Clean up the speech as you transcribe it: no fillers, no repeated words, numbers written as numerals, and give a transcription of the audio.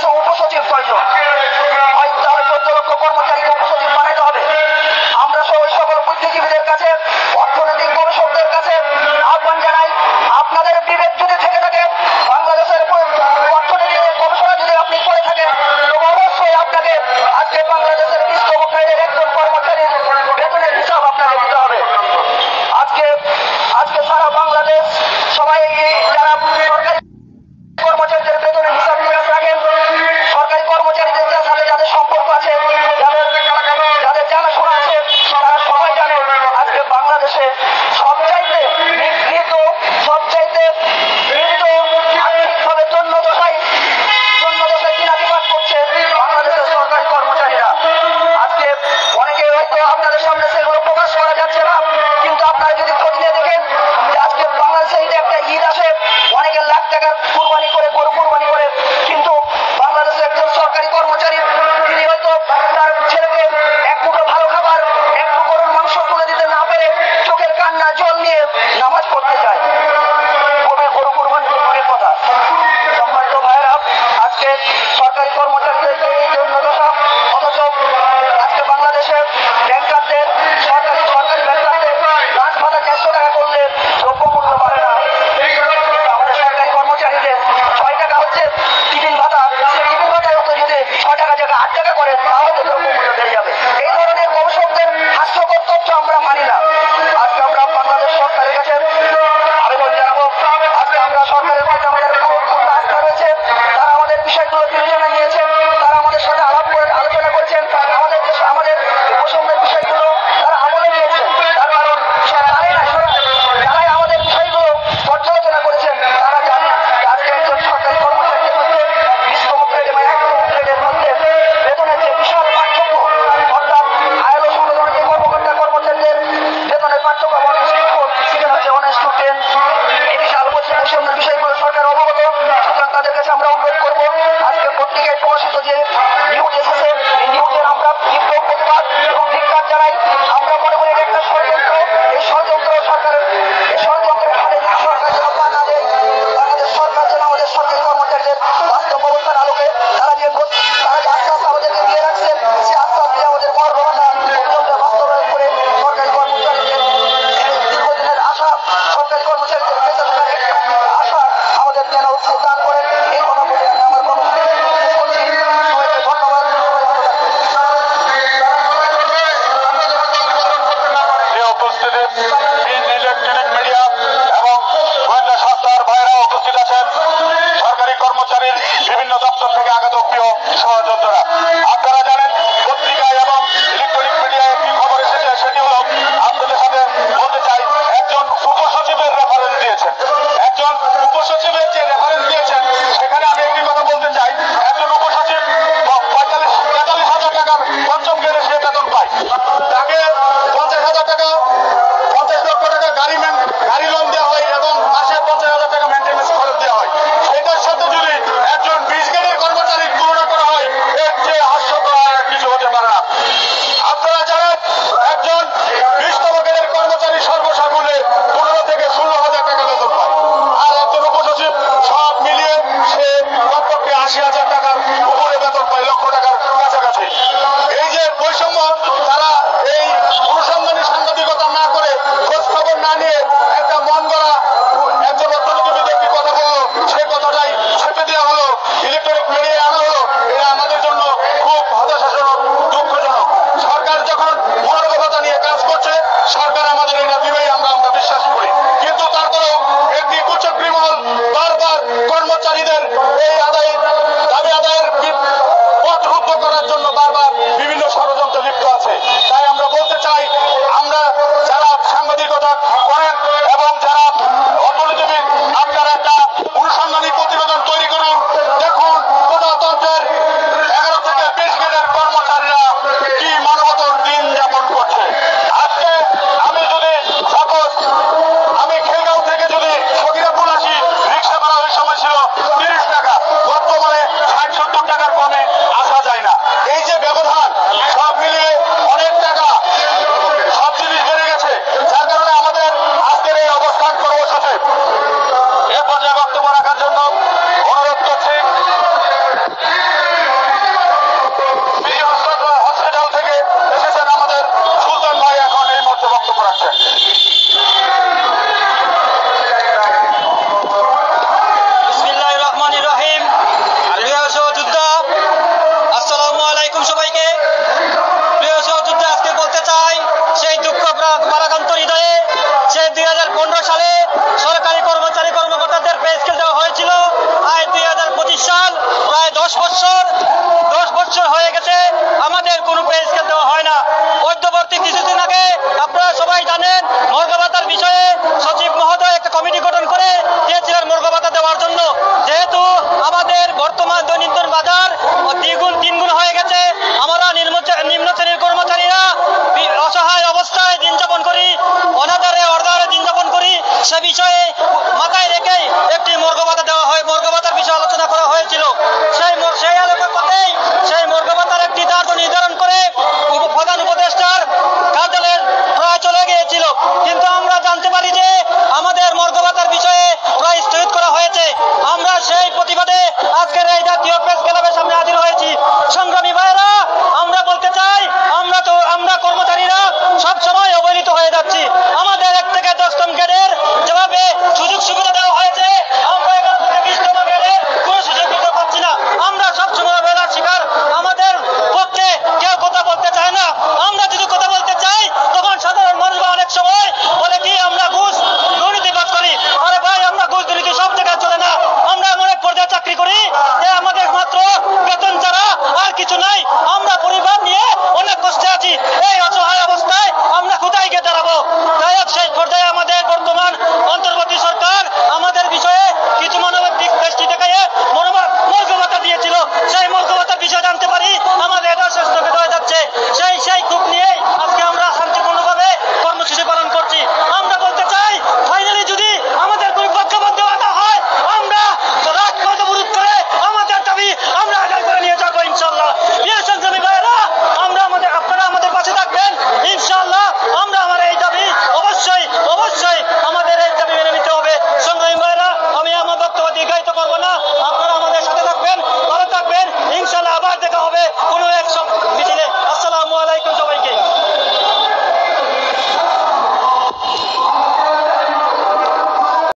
কাছে উপসচিব প্রয়োজন, হয়তো 14 লক্ষ কর্মচারীকে উপসচিব বানাইতে হবে। আমরা সকল বুদ্ধিজীবীদের কাছে, অর্থনৈতিক গবেষকদের কাছে আহ্বান জানাই, আপনাদের বিবেক যদি থেকে থাকে, বাংলাদেশের অর্থনৈতিক গবেষণা যদি আপনি করে থাকেন, তবে অবশ্যই আপনাকে আজকে বাংলাদেশের বিস্তম গ্রেডের একজন কর্মচারীর বেতনের হিসাব আপনাকে দিতে হবে। আজকে সারা বাংলাদেশ সবাই যারা সরকারি কর্মচারীদের বেতনের হিসাব নিকাশ রাখেন, সরকারি কর্মচারীদের সাথে যাদের সম্পর্ক আছে, যাদের জানাশোনা আছে, তারা সবাই জানে আজকে বাংলাদেশে সবচাইতে নিগৃহীত, সবচাইতে পীড়িত, আর্থিকভাবে জন্য দশায় দিনাতিপাত করছে বাংলাদেশের সরকারি কর্মচারীরা। আজকে অনেকে হয়তো আপনাদের সামনে সেগুলো প্রকাশ করা যাচ্ছে না, কিন্তু আপনারা যদি খোঁজ নিয়ে দেখেন যে আজকে বাংলাদেশে একটা ঈদ আসে, অনেকে লাখ টাকার কোরবানি করে, গরু কোরবানি করে, কিন্তু বাংলাদেশের একজন সরকারি কর্মচারী তিনি হয়তো তার ছেলেকে এক মুঠো ভালো খাবার, একটু গরুর মাংস তুলে দিতে না পেরে চোখের কান্না জল নিয়ে নামাজ পড়তে যায়। গরু কোরবানি দূরের কথা। সম্মানিত ভাইয়েরা, আজকে সরকারি কর্মচারীদের এই জন্য দশা, অথচ আজকে বাংলাদেশে ব্যাংকারদের সরকারি ব্যাংকারদের লাঞ্চ ভাতা 400 টাকা করলে দ্রব্যমূল্য বাড়ে না। আমাদের সরকারি কর্মচারীদের 6 টাকা হচ্ছে টিফিন ভাতা, টিফিন ভাতায় হতো যদি 6 টাকা জায়গা 8 টাকা করে, তাহলে দ্রব্যমূল্য বেড়ে যাবে। এই ধরনের গবেষকদের হাস্যকর তথ্য আমরা মানি না। আজকে আমরা বাংলাদেশ সরকারের কাছে আবেদন জানাবো, আজকে আমরা সরকারের প্রতি আমাদের পূর্ণ আস্থা রয়েছে, তারা আমাদের বিষয়গুলো বিবেচনা নিয়েছেন, তারা আমাদের সাথে আলোচনা করেছেন, আমাদের উপসংহারের বিষয়গুলো তারা আমলে নিয়েছেন। তার কারণ যারাই আমাদের বিষয়গুলো পর্যালোচনা করেছেন, তারা জানেন যে আজকে একজন সরকারি কর্মচারীদের মধ্যে 20তম গ্রেড এবং 1তম গ্রেডের মধ্যে বেতনের যে বিশাল পার্থক্য, অর্থাৎ আইএলও সংগঠনের যে কর্মচারীদের বেতনের পার্থক্য এই বিশাল বৈষম্যের বিষয়গুলো সরকার অবগত। সুতরাং তাদের কাছে আমরা অনুরোধ করবো, আজকে পত্রিকায় প্রকাশিত যে নিউজ এসেছে, এই নিউজের আমরা তীব্র প্রতিবাদ এবং ধিক্কার জানাই। আমরা মনে করি এটা একটা ষড়যন্ত্র। এই ষড়যন্ত্রের হাতে যদি সরকার যেন পা না দেয়, বাংলাদেশ সরকার যেন আমাদের সরকারি কর্মচারীদের বাস্তব অবস্থার আলোকে তারা যে আশ্বাস আমাদেরকে দিয়ে রাখছেন, সেই আশ্বাস দিয়ে আমাদের কর্মকর্তা অবিলম্বে বাস্তবায়ন করে সরকারি কর্মচারীদের দীর্ঘদিনের আশা, সরকারি কর্মচারীদের বেতনের আশা আমাদের যেন উৎসাহ দান করেন। এই কথা বলে আমি আমার কর্মসূচি শেষ করছি। সবাইকে ধন্যবাদ। ইলেকট্রনিক মিডিয়া এবং গোয়েন্দা সংস্থার ভাইরা উপস্থিত আছেন, সরকারি কর্মচারীর বিভিন্ন দপ্তর থেকে আগত প্রিয় সহযোদ্ধারা, আপনারা জানেন পত্রিকায় এবং ইলেকট্রনিক মিডিয়ায় একটি খবর এসেছে, সেটি হল আপনাদের সাথে বলতে চাই, একজন উপসচিবের রেফারেন্স দিয়েছেন। একজন উপসচিবের যে রেফারেন্স দিয়েছেন, সেখানে আমি একটি কথা বলতে চাই, একজন উপসচিব 43,000 টাকার পঞ্চম গ্রেডে সে বেতন পায়, তাকে 50,000 টাকা 50 লক্ষ টাকা গাড়ি লোন দেওয়া হয় এবং মাসে 50,000 টাকা মেনটেন্যান্স খরচ দেওয়া হয়। সেটার সাথে যদি একজন 20 গ্রেডের কর্মচারীর তুলনা করা হয়, এর চেয়ে 10 বছর